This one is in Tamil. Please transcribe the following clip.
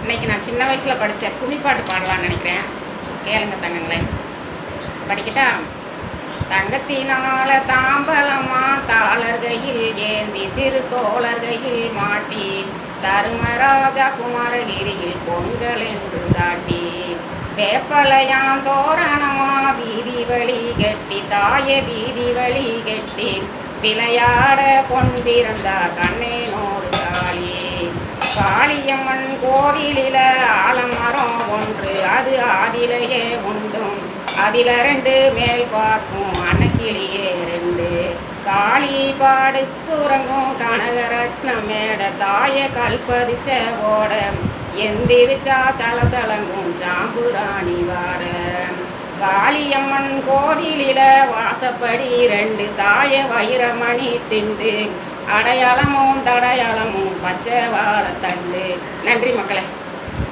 இன்னைக்கு நான் சின்ன வயசில் படித்த கும்மிப்பாட்டு பாடலான்னு நினைக்கிறேன். கேளுங்க தங்கங்களே. படிக்கிட்டா? தங்கத்தினால தாம்பலமா தாளர்கையில் ஏந்தி சிறு தோழர்கையில் மாட்டி தருமராஜா குமாரகிரியில் பொங்கல் என்று சாட்டி வேப்பலையாம் தோரணமா வீதி வழி கெட்டி தாய வீதி வழி கெட்டி விளையாட பொன்பிறந்தா கண்ணேனோடு காளியே. காளியம்மன் கோவிலில ஆலமரம் ஒன்று அது ஆதிலையே உண்டும் அதில் 2 மேல் பார்க்கும் அன்னக்கிளியே 2 காளி பாடுத்து உறங்கும் கனகரத்னம் மேட தாய கல்பதிச்ச ஓட எந்திரிச்சா சலசலங்கும் சாம்புராணி வாட. காளியம்மன் கோவிலில வாசப்படி 2 தாய வைரமணி திண்டு அடையாளமும் தடையாளமும் பச்சை வாழை தண்டு. நன்றி மக்களே.